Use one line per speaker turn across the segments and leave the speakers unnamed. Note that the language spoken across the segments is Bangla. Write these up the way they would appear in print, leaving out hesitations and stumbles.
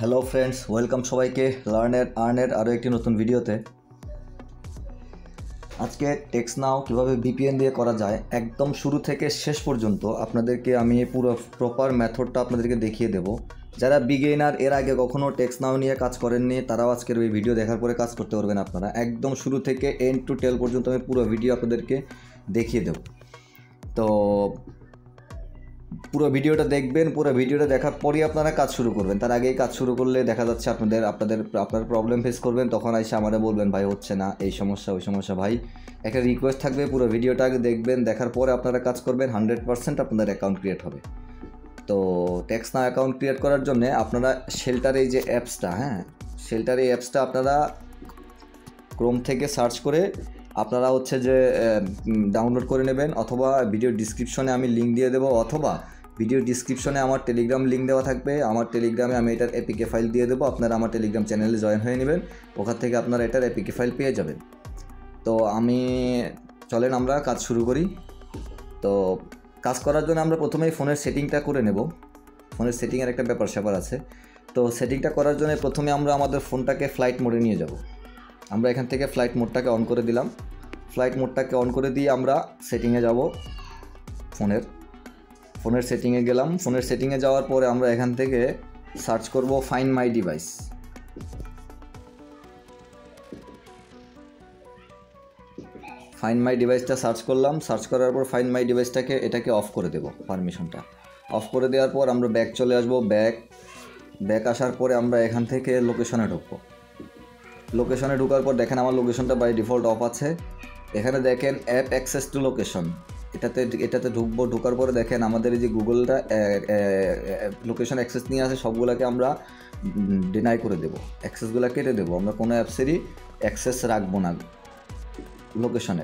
হ্যালো ফ্রেন্ডস, ওয়েলকাম সবাইকে লার্নের আর্নের আরও একটি নতুন ভিডিওতে। আজকে টেক্সট নাও কীভাবে ভিপিএন দিয়ে করা যায় একদম শুরু থেকে শেষ পর্যন্ত আপনাদেরকে আমি পুরো প্রপার মেথডটা আপনাদেরকে দেখিয়ে দেব। যারা বিগিনার, এর আগে কখনও টেক্সট নাও নিয়ে কাজ করেননি, তারাও আজকের এই ভিডিও দেখার পরে কাজ করতে পারবেন আপনারা। একদম শুরু থেকে এন্ড টু টেল পর্যন্ত আমি পুরো ভিডিও আপনাদেরকে দেখিয়ে দেব। তো পুরো ভিডিওটা দেখবেন, পুরো ভিডিওটা দেখার পরই আপনারা কাজ শুরু করবেন। তার আগেই কাজ শুরু করলে দেখা যাচ্ছে আপনার প্রবলেম ফেস করবেন, তখন এসে আমাদের বলবেন ভাই হচ্ছে না, এই সমস্যা ওই সমস্যা। ভাই একটা রিকোয়েস্ট থাকবে, পুরো ভিডিওটা আগে দেখবেন, দেখার পরে আপনারা কাজ করবেন, 100% আপনাদের অ্যাকাউন্ট ক্রিয়েট হবে। তো টেক্সট নাও অ্যাকাউন্ট ক্রিয়েট করার জন্য আপনারা শেল্টার এই যে অ্যাপসটা, শেল্টার এই অ্যাপসটা আপনারা ক্রোম থেকে সার্চ করে আপনারা হচ্ছে যে ডাউনলোড করে নেবেন, অথবা ভিডিও ডিসক্রিপশনে আমি লিঙ্ক দিয়ে দেবো, অথবা ভিডিও ডিসক্রিপশনে আমার টেলিগ্রাম লিঙ্ক দেওয়া থাকবে। আমার টেলিগ্রামে আমি এটার এপিকে ফাইল দিয়ে দেবো, আপনারা আমার টেলিগ্রাম চ্যানেলে জয়েন হয়ে নেবেন, ওখান থেকে আপনারা এটার এপিকে ফাইল পেয়ে যাবেন। তো চলেন আমরা কাজ শুরু করি। তো কাজ করার জন্য আমরা প্রথমেই ফোনের সেটিংটা করে নেব। ফোনের সেটিংয়ের একটা ব্যাপার স্যাপার আছে। তো সেটিংটা করার জন্য প্রথমে আমরা আমাদের ফোনটাকে ফ্লাইট মোডে নিয়ে যাব। আমরা এখান থেকে ফ্লাইট মোডটাকে অন করে দিলাম। ফ্লাইট মোডটাকে অন করে দিয়ে আমরা সেটিংয়ে যাব। ফোনের সেটিংয়ে গেলাম। ফোনের সেটিংয়ে যাওয়ার পরে আমরা এখান থেকে সার্চ করব find my device. Find my ডিভাইসটা সার্চ করলাম। সার্চ করার পর ফাইন্ড মাই ডিভাইসটাকে এটাকে অফ করে দেব, পারমিশনটা অফ করে দেওয়ার পর আমরা ব্যাক চলে আসব। ব্যাক আসার পরে আমরা এখান থেকে লোকেশনে ঢুকবো। লোকেশনে ঢোকার পর দেখেন আমার লোকেশনটা বাই ডিফল্ট অফ আছে। এখানে দেখেন অ্যাপ অ্যাক্সেস টু লোকেশন, এটাতে ঢুকবো। ঢোকার পরে দেখেন আমাদের এই যে গুগলটা লোকেশন অ্যাক্সেস নিয়ে আসে, সবগুলোকে আমরা ডিনাই করে দেবো, অ্যাক্সেসগুলো কেটে দেবো। আমরা কোনো অ্যাপসেরই অ্যাক্সেস রাখবো না লোকেশন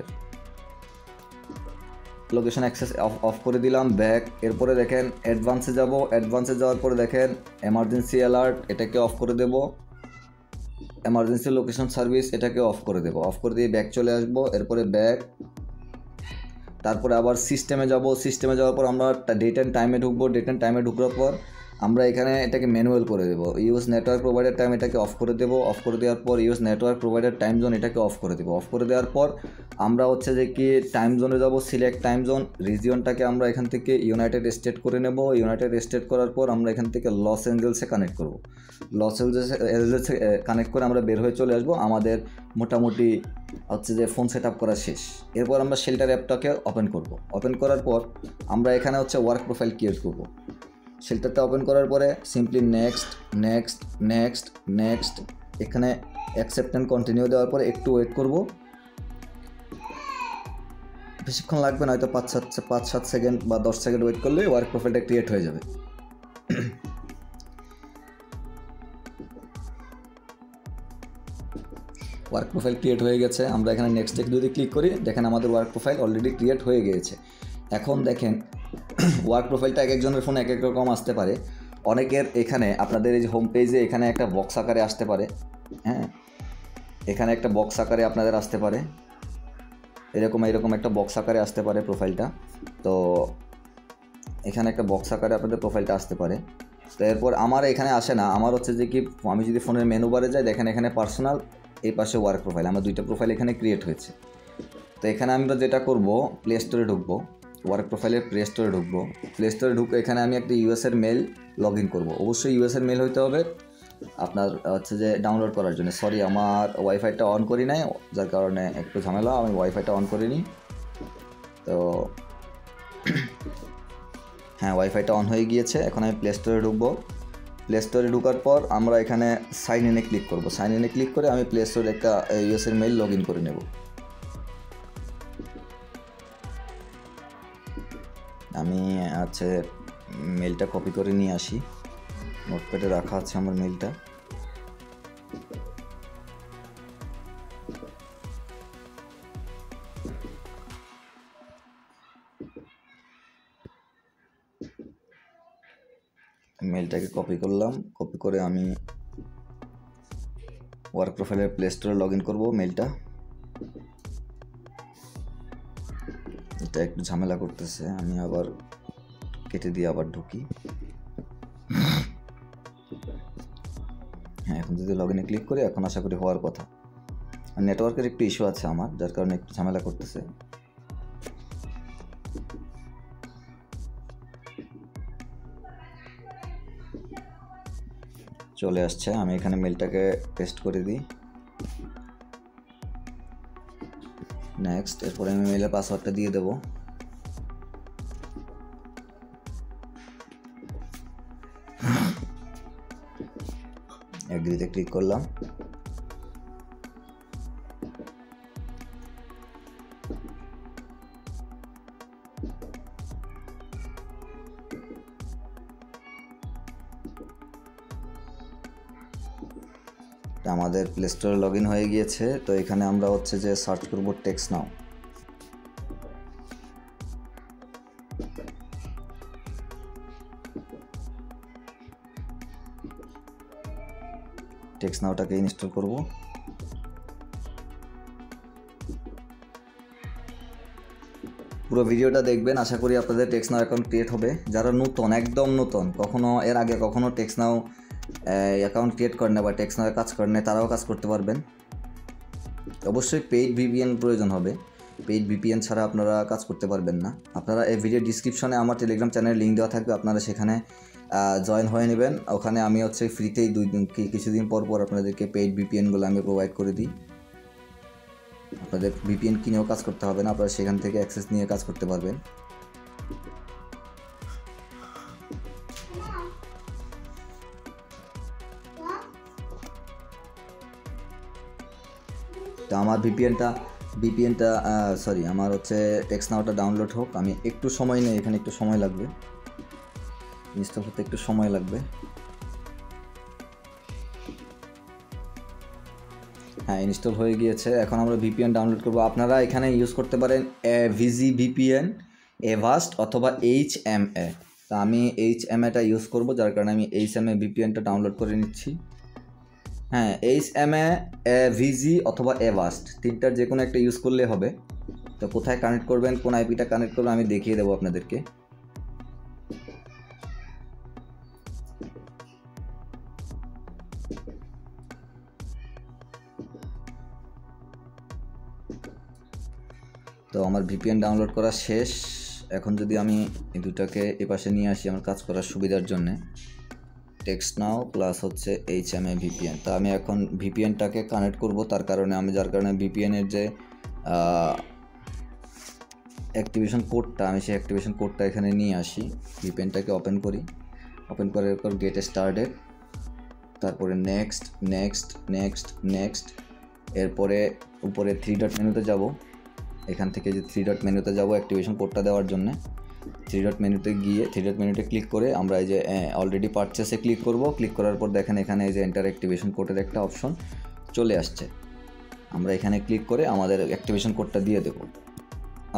অ্যাক্সেস অফ করে দিলাম। ব্যাক। এরপরে দেখেন অ্যাডভান্সে যাব। অ্যাডভান্সে যাওয়ার পরে দেখেন এমার্জেন্সি অ্যালার্ট, এটাকে অফ করে দেবো। এমার্জেন্সি লোকেশন সার্ভিস, এটাকে অফ করে দেবো। অফ করে দিয়ে ব্যাক চলে আসবো। এরপরে ব্যাক, তারপরে আবার সিস্টেমে যাব। সিস্টেমে যাওয়ার পর আমরা ডেট অ্যান্ড টাইমে ঢুকবো। ডেট অ্যান্ড টাইমে ঢুকার পর আমরা এখানে এটাকে ম্যানুয়াল করে দেবো। ইউজ নেটওয়ার্ক প্রোভাইডার টাইম, এটাকে অফ করে দেবো। অফ করে দেওয়ার পর use network provider time zone, এটাকে অফ করে দেবো। অফ করে দেওয়ার পর আমরা হচ্ছে যে কি টাইম জোনে যাব। সিলেক্ট টাইম জোন, রিজিয়নটাকে আমরা এখান থেকে ইউনাইটেড স্টেট করে নেব। ইউনাইটেড স্টেট করার পর আমরা এখান থেকে লস অ্যাঞ্জেলসে কানেক্ট করব। লস অ্যাঞ্জেলসে কানেক্ট করে আমরা বের হয়ে চলে আসবো। আমাদের মোটামুটি হচ্ছে যে ফোন সেট আপ করা শেষ। এরপর আমরা শেল্টার অ্যাপটাকে ওপেন করব। ওপেন করার পর আমরা এখানে হচ্ছে ওয়ার্ক প্রোফাইল ক্রিয়েট করব। শেল্টারটা ওপেন করার পরে সিম্পলি নেক্সট এখানে অ্যাকসেপ্ট অ্যান্ড কন্টিনিউ দেওয়ার পরে একটু ওয়েট করব। বেশিক্ষণ লাগবে না, হয়তো 5-7 সেকেন্ড বা 10 সেকেন্ড ওয়েট করলে ওয়ার্ক প্রোফাইলটা ক্রিয়েট হয়ে যাবে। ওয়ার্ক প্রোফাইল ক্রিয়েট হয়ে গেছে। আমরা এখানে নেক্সটে যদি ক্লিক করি, দেখেন আমাদের ওয়ার্ক প্রোফাইল অলরেডি ক্রিয়েট হয়ে গিয়েছে। এখন দেখেন ওয়ার্ক প্রোফাইলটা এক একজনের ফোনে এক এক রকম আসতে পারে। অনেকের এখানে আপনাদের এই যে হোম পেজে এখানে একটা বক্স আকারে আসতে পারে। এখানে একটা বক্স আকারে আপনাদের আসতে পারে, এরকম একটা বক্স আকারে আসতে পারে প্রোফাইলটা। তো এখানে একটা বক্স আকারে আপনাদের প্রোফাইলটা আসতে পারে। তো এরপর আমার এখানে আসে না। আমার হচ্ছে যে কি আমি যদি ফোনের মেনু বারে যাই, দেখেন এখানে পার্সোনাল, এই পাশে ওয়ার্ক প্রোফাইল, আমার দুইটা প্রোফাইল এখানে ক্রিয়েট হয়েছে। তো এখানে আমরা যেটা করব, প্লে স্টোরে ঢুকবো। ওয়ার্ক প্রোফাইলের প্লে স্টোরে ঢুকবো। প্লে স্টোরে ঢুকে এখানে আমি একটা ইউএসের মেল লগ ইন করবো। অবশ্যই ইউএসের মেল হইতে হবে আপনার হচ্ছে যে ডাউনলোড করার জন্য। সরি, আমার ওয়াইফাইটা অন করি নাই, যার কারণে একটু ঝামেলা, আমি ওয়াইফাইটা অন করিনি। তো হ্যাঁ, ওয়াইফাইটা অন হয়ে গিয়েছে। এখন আমি প্লে স্টোরে ঢুকবো। প্লে স্টোরে ঢোকার পর আমরা এখানে সাইন ইনে ক্লিক করব। সাইন ইনে ক্লিক করে আমি প্লে স্টোরে একটা ইউএসের মেইল লগ ইন করে নেব। আমি মেইলটা কপি করে নিয়ে আসি, নোটপ্যাডে রাখা আছে আমার মেইলটা। মেইলটাকে কপি করলাম। কপি করে আমি ওয়ার্ক প্রোফাইলের প্লে স্টোরে লগ ইন করবো মেইলটা। এটা একটু ঝামেলা করতেছে, আমি আবার কেটে দিয়ে আবার ঢুকি। যদি লগ ইনে ক্লিক করি এখন আশা করি হওয়ার কথা। নেটওয়ার্কের একটু ইস্যু আছে আমার, যার কারণে একটু ঝামেলা করতেছে। চলে আসছে, আমি এখানে মেলটাকে পেস্ট করে দিই। নেক্সট, এরপরে আমি মেলের পাসওয়ার্ডটা দিয়ে দেবো। এগ্রিতে ক্লিক করলাম। আমাদের প্লে স্টোরে লগ ইন হয়ে গিয়েছে। তো এখানে আমরা হচ্ছে যে সার্চ করব টেক্সট নাও। টেক্সট নাওটাকে ইনস্টল করব। পুরো ভিডিওটা দেখবেন, আশা করি আপনাদের টেক্সট নাও অ্যাকাউন্ট ক্রিয়েট হবে। যারা নতুন, একদম নতুন, কখনো এর আগে কখনো টেক্সট নাও অ্যাকাউন্ট ক্রিয়েট করেন না বা টেক্সট নাও কাজ করেন না, তারাও কাজ করতে পারবেন। অবশ্যই পেইড ভিপিএন প্রয়োজন হবে, পেইড ভিপিএন ছাড়া আপনারা কাজ করতে পারবেন না। আপনারা এই ভিডিও ডিসক্রিপশনে আমার টেলিগ্রাম চ্যানেলের লিঙ্ক দেওয়া থাকবে, আপনারা সেখানে জয়েন হয়ে নেবেন। ওখানে আমি হচ্ছে ফ্রিতেই কিছুদিন পর পর আপনাদেরকে পেইড ভিপিএনগুলো আমি প্রোভাইড করে দিই। আপনাদের ভিপিএন কিনেও কাজ করতে হবে না, আপনারা সেখান থেকে অ্যাক্সেস নিয়ে কাজ করতে পারবেন। তো আমার ভিপিএনটা সরি আমার হচ্ছে টেক্সট নাওটা ডাউনলোড হোক। আমি একটু সময় নেই, এখানে একটু সময় লাগবে, ইনস্টল হতে একটু সময় লাগবে। হ্যাঁ, ইনস্টল হয়ে গিয়েছে। এখন আমরা ভিপিএন ডাউনলোড করব। আপনারা এখানে ইউজ করতে পারেন ভিজি ভিপিএন, এভাস্ট অথবা HMA। তা আমি HMAটা ইউজ করব, যার কারণে আমি HMA ভিপিএনটা ডাউনলোড করে নিচ্ছি। হ্যাঁ, HMA, ভিজি অথবা এভাস্ট, তিনটার যে কোনো একটা ইউজ করলে হবে। তো কোথায় কানেক্ট করবেন, কোন আইপিটা কানেক্ট করবেন আমি দেখিয়ে দেবো আপনাদেরকে। তো আমার ভিপিএন ডাউনলোড করা শেষ। এখন যদি আমি এই দুটাকে এপাশে নিয়ে আসি আমার কাজ করার সুবিধার জন্যে, টেক্সট নাও প্লাস হচ্ছে HMA ভিপিএন। তা আমি এখন ভিপিএনটাকে কানেক্ট করব, যার কারণে ভিপিএনের যে অ্যাক্টিভেশন কোডটা, আমি সেই অ্যাক্টিভেশন কোডটা এখানে নিয়ে আসি। ভিপিএনটাকে ওপেন করি, ওপেন করার পর গেট স্টার্টেড, তারপরে নেক্সট নেক্সট নেক্সট নেক্সট, এরপরে উপরে 3 ডট মেনুতে যাব। এখান থেকে যে 3 ডট মেনুতে যাব অ্যাক্টিভেশন কোডটা দেওয়ার জন্য, 3 ডট মেনুতে গিয়ে 3 ডট মেনুতে ক্লিক করে আমরা এই যে অলরেডি পারচেসে ক্লিক করব। ক্লিক করার পর দেখেন এখানে এই যে এন্টার অ্যাক্টিভেশন কোডের একটা অপশন চলে আসছে। আমরা এখানে ক্লিক করে আমাদের অ্যাক্টিভেশন কোডটা দিয়ে দেব।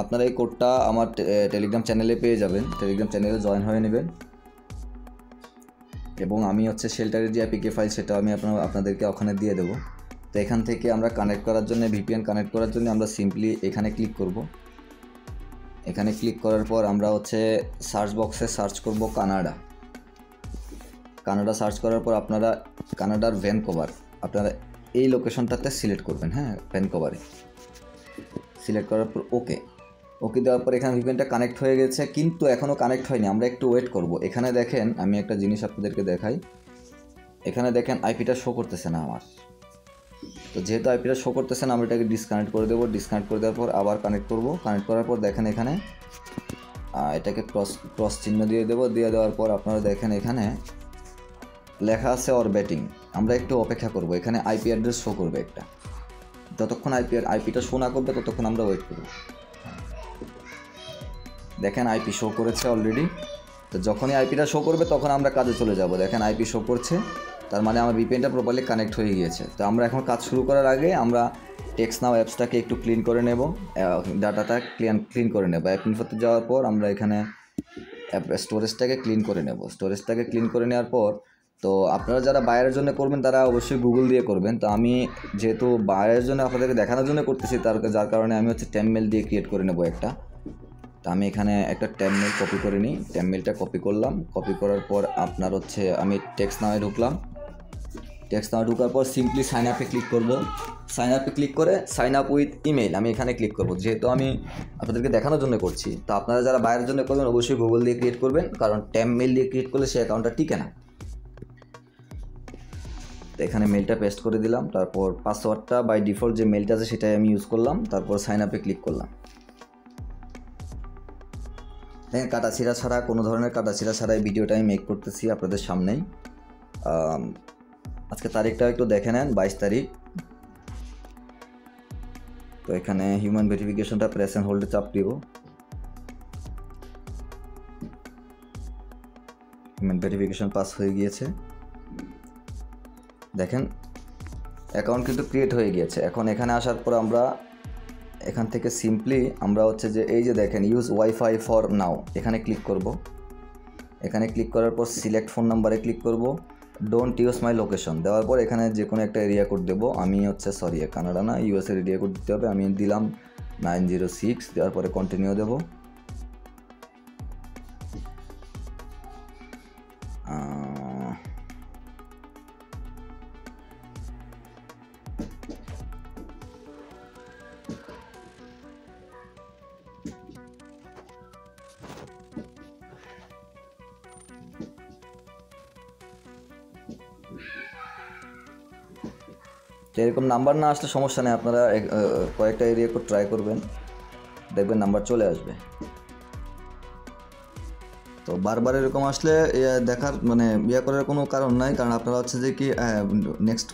আপনারা এই কোডটা আমার টেলিগ্রাম চ্যানেলে পেয়ে যাবেন, টেলিগ্রাম চ্যানেলে জয়েন হয়ে নেবেন। এবং আমি হচ্ছে শেল্টারের যে APK ফাইল সেটা আমি আপনাদেরকে ওখানে দিয়ে দেবো। তো এখান থেকে আমরা কানেক্ট করার জন্য, ভিপিএন কানেক্ট করার জন্য আমরা সিম্পলি এখানে ক্লিক করব। এখানে ক্লিক করার পর আমরা হচ্ছে সার্চ বক্সে সার্চ করব কানাডা। সার্চ করার পর আপনারা কানাডার ভ্যানকুভার আপনারা এই লোকেশনটাতে সিলেক্ট করবেন। হ্যাঁ, ভ্যানকুভারে সিলেক্ট করার পর ওকে দেওয়ার পর এখানে ভিপিএনটা কানেক্ট হয়ে গেছে, কিন্তু এখনও কানেক্ট হয়নি, আমরা একটু ওয়েট করব। এখানে দেখেন, আমি একটা জিনিস আপনাদেরকে দেখাই। এখানে দেখেন আইপিটা শো করতেছে না আমার। তো যেহেতু আইপিটা শো করতেছে না, আমরা এটাকে ডিসকানেক্ট করে দেবো। ডিসকানেক্ট করে দেওয়ার পর আবার কানেক্ট করব। কানেক্ট করার পর দেখেন এখানে এটাকে ক্রস চিহ্ন দিয়ে দেবো। দিয়ে দেওয়ার পর আপনারা দেখেন এখানে লেখা আছে অরবিটিং। আমরা একটু অপেক্ষা করব, এখানে আইপি অ্যাড্রেস শো করবে একটা। যতক্ষণ আইপিটা শো না করবে ততক্ষণ আমরা ওয়েট করব। দেখেন আইপি শো করেছে অলরেডি। তো যখনই আইপিটা শো করবে তখন আমরা কাজে চলে যাব। দেখেন আইপি শো করছে, তার মানে আমার ভিপিএনটা প্রপারলি কানেক্ট হয়ে গিয়েছে। তো আমরা এখন কাজ শুরু করার আগে আমরা টেক্সট নাও অ্যাপসটাকে একটু ক্লিন করে নেব, ডাটাটা ক্লিন করে নেব। অ্যাপ ইনফোতে যাওয়ার পর আমরা এখানে স্টোরেজটাকে ক্লিন করে নেব। স্টোরেজটাকে ক্লিন করে নেওয়ার পর, তো আপনারা যারা বায়ারের জন্য করবেন তারা অবশ্যই গুগল দিয়ে করবেন। তো আমি যেহেতু বায়ারের জন্য আপনাদেরকে দেখানোর জন্য করতেছি, যার কারণে আমি হচ্ছে টেমমেল দিয়ে ক্রিয়েট করে নেব একটা। তো আমি এখানে একটা টেমমেল কপি করে নিই। টেমমেলটা কপি করলাম। কপি করার পর আপনার হচ্ছে আমি টেক্সট নাওয়ে ঢুকলাম। টেক্সট নাও ঢোকার পর সিম্পলি সাইন আপে ক্লিক করব। সাইন আপে ক্লিক করে সাইন আপ উইথ ইমেল আমি এখানে ক্লিক করব। যেহেতু আমি আপনাদেরকে দেখানোর জন্য করছি, তো আপনারা যারা বাইরের জন্য করবেন অবশ্যই গুগল দিয়ে ক্রিয়েট করবেন, কারণ ট্যাম মেল দিয়ে ক্রিয়েট করলে সেই অ্যাকাউন্টটা টিকে না। তো এখানে মেলটা পেস্ট করে দিলাম, তারপর পাসওয়ার্ডটা বাই ডিফল্ট যে মেলটা আছে সেটাই আমি ইউজ করলাম, তারপর সাইন আপে ক্লিক করলাম। দেখেন কাটাছিড়া ছাড়া, কোনো ধরনের কাটাছিড়া ছাড়াই ভিডিওটা আমি মেক করতেছি আপনাদের সামনেই। আজকে তারিখটা একটু দেখে নেন, 22 তারিখ। তো এখানে হিউম্যান ভেরিফিকেশনটা প্রেস অ্যান্ড হোল্ডে চাপ দিব। হিউম্যান ভেরিফিকেশন পাস হয়ে গিয়েছে। দেখেন অ্যাকাউন্ট কিন্তু ক্রিয়েট হয়ে গিয়েছে। এখন এখানে আসার পর আমরা এখান থেকে সিম্পলি আমরা হচ্ছে যে এই যে দেখেন ইউজ ওয়াইফাই ফর নাও, এখানে ক্লিক করব। এখানে ক্লিক করার পর সিলেক্ট ফোন নাম্বারে ক্লিক করব। ডোন্ট ইউজ মাই লোকেশন দেওয়ার পর এখানে যে কোনো একটা এরিয়া কোড দেবো। আমি হচ্ছে কানাডা না, ইউএসের এরিয়া কোড দিতে হবে। আমি দিলাম 906, দেওয়ার পরে কন্টিনিউ দেবো। তো এরকম নাম্বার না আসলে সমস্যা নেই, আপনারা কয়েকটা এরিয়া কোড ট্রাই করবেন, দেখবেন নাম্বার চলে আসবে। তো বারবার এরকম আসলে দেখার মানে করার কোনো কারণ নাই, কারণ আপনারা হচ্ছে যে কি নেক্সট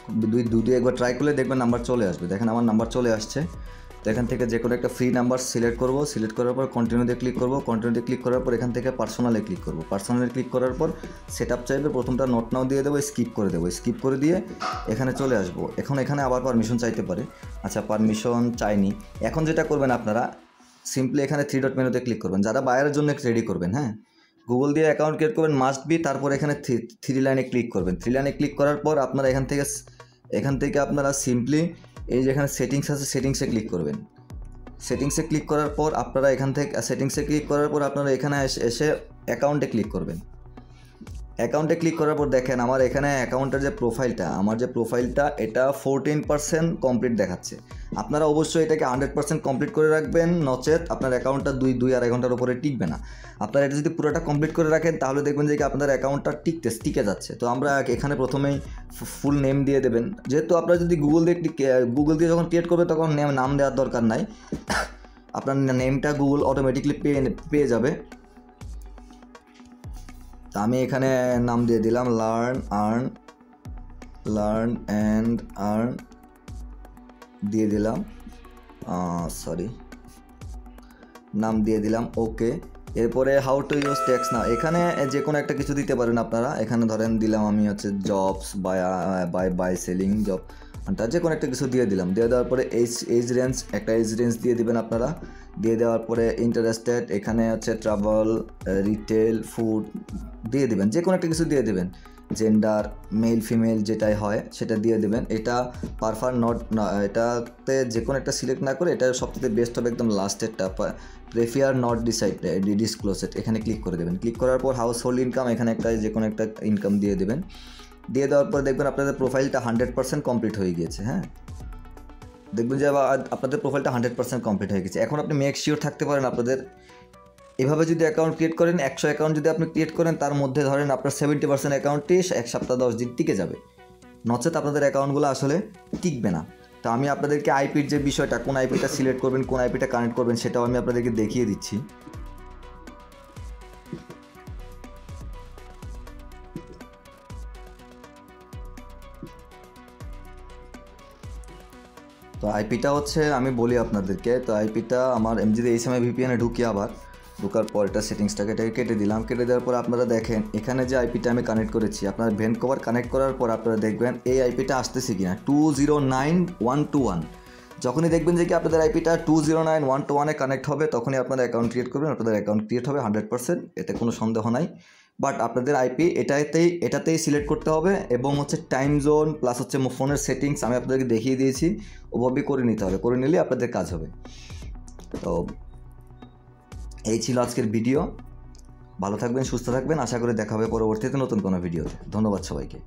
দুই একবার ট্রাই করলে দেখবেন নাম্বার চলে আসবে। দেখেন আমার নাম্বার চলে আসছে। তো এখান থেকে যে কোনো একটা ফ্রি নাম্বার সিলেক্ট করব। সিলেক্ট করার পর কন্টিনিউতে ক্লিক করব। কন্টিনিউতে ক্লিক করার পর এখান থেকে পার্সোনালে ক্লিক করব। পার্সোনালে ক্লিক করার পর সেট আপ চাইবে, প্রথমটা নোট নাও দিয়ে দেবো, স্কিপ করে দেবো। স্কিপ করে দিয়ে এখানে চলে আসবো। এখন এখানে আবার পারমিশন চাইতে পারে। আচ্ছা পারমিশন চাইনি। এখন যেটা করবেন আপনারা সিম্পলি এখানে 3 ডট মেনুতে ক্লিক করবেন, যারা বাইরের জন্য রেডি করবেন। হ্যাঁ, গুগল দিয়ে অ্যাকাউন্ট ক্রিয়েট করবেন মাস্ট বি, তারপর এখানে 3 লাইনে ক্লিক করবেন। 3 লাইনে ক্লিক করার পর আপনারা এখান থেকে আপনারা সিম্পলি এই যে এখানে সেটিংস আছে, সেটিংসে ক্লিক করবেন। সেটিংসে ক্লিক করার পর আপনারা এখান থেকে সেটিংসে ক্লিক করার পর আপনারা এখানে এসে অ্যাকাউন্টে ক্লিক করবেন। অ্যাকাউন্টে ক্লিক করার পর দেখেন আমার এখানে অ্যাকাউন্টের যে প্রোফাইলটা এটা 14% কমপ্লিট দেখাচ্ছে। আপনারা অবশ্যই এটাকে 100% কমপ্লিট করে রাখবেন, নচেত আপনার অ্যাকাউন্টটা 2-2.5 ঘন্টার উপরে টিকবে না। আপনারা এটা যদি পুরোটা কমপ্লিট করে রাখেন তাহলে দেখবেন যে আপনাদের অ্যাকাউন্টটা টিকে যাচ্ছে। তো আমরা এখানে প্রথমেই ফুল নেম দিয়ে দেবেন। যেহেতু আপনারা যদি গুগল দিয়ে যখন ক্রিয়েট করবে তখন নাম দেওয়ার দরকার নাই, আপনার নেমটা গুগল অটোমেটিকলি পেয়ে যাবে। তা আমি এখানে নাম দিয়ে দিলাম লার্ন অ্যান্ড আর্ন দিয়ে দিলাম, নাম দিয়ে দিলাম। ওকে, এরপরে হাউ টু ইউজ টেক্সট নাও, এখানে যে কোনো একটা কিছু দিতে পারেন আপনারা। এখানে ধরেন দিলাম আমি হচ্ছে জবস বাই সেলিং জব, যে কোনো একটা কিছু দিয়ে দিলাম। দিয়ে দেওয়ার পরে এজ রেঞ্জ দিয়ে দিবেন আপনারা। দিয়ে দেওয়ার পরে ইন্টারেস্টেড, এখানে হচ্ছে ট্রাভেল, রিটেল, ফুড দিয়ে দিবেন, যে কোনো একটা কিছু দিয়ে দেবেন। জেন্ডার মেল ফিমেল যেটাই হয় সেটা দিয়ে দেবেন। এটা পারফার নট, এটাতে যে কোনো একটা সিলেক্ট না করে এটা সবথেকে বেস্ট হবে একদম লাস্টেরটা, প্রেফার নট ডিসক্লোজড, এখানে ক্লিক করে দেবেন। ক্লিক করার পর হাউস হোল্ড ইনকাম, এখানে যে কোনো একটা ইনকাম দিয়ে দেবেন। দিয়ে দেওয়ার পর দেখবেন আপনাদের প্রোফাইলটা 100% কমপ্লিট হয়ে গিয়েছে। হ্যাঁ, দেখবেন যে আপনাদের প্রোফাইলটা 100% কমপ্লিট হয়ে গেছে। এখন আপনি মেক শিওর থাকতে পারেন আপনাদের এভাবে যদি অ্যাকাউন্ট ক্রিয়েট করেন, 100 অ্যাকাউন্ট যদি আপনি ক্রিয়েট করেন তার মধ্যে ধরেন আপনার 70% অ্যাকাউন্টটি 1 সপ্তাহ 10 দিন টিকে যাবে, নচেত আপনাদের অ্যাকাউন্টগুলো আসলে টিকবে না। তো আমি আপনাদেরকে আইপির যে বিষয়টা, কোন আইপিটা সিলেক্ট করবেন, কোন আইপিটা কানেক্ট করবেন সেটাও আমি আপনাদেরকে দেখিয়ে দিচ্ছি। তো আইপিটা হচ্ছে আমি বলি আপনাদেরকে, তো আইপিটা আমার যদি এই সময় ভিপিএনে ঢুকি, আবার ঢোকার পর এটা সেটিংসটাকে কেটে দিলাম। কেটে দেওয়ার পর আপনারা দেখেন এখানে যে আইপিটা আমি কানেক্ট করেছি, আপনার ভ্যানকুভার কানেক্ট করার পর আপনারা দেখবেন এই আইপিটা আসতেছে কিনা 209121। যখনই দেখবেন যে কি আপনাদের আইপিটা 209121-এ কানেক্ট হবে তখনই আপনারা অ্যাকাউন্ট ক্রিয়েট করবেন, আপনাদের অ্যাকাউন্ট ক্রিয়েট হবে 100%, এতে কোনো সন্দেহ নাই। বাট আপনাদের আইপি এটাতেই সিলেক্ট করতে হবে, এবং হচ্ছে টাইম জোন প্লাস হচ্ছে ফোনের সেটিংস আমি আপনাদেরকে দেখিয়ে দিয়েছি, ওভাবেই করে নিতে হবে, করে নিলে আপনাদের কাজ হবে। তো এই ছিল আজকের ভিডিও। ভালো থাকবেন, সুস্থ থাকবেন, আশা করি দেখা হবে পরবর্তীতে নতুন কোনো ভিডিওতে। ধন্যবাদ সবাইকে।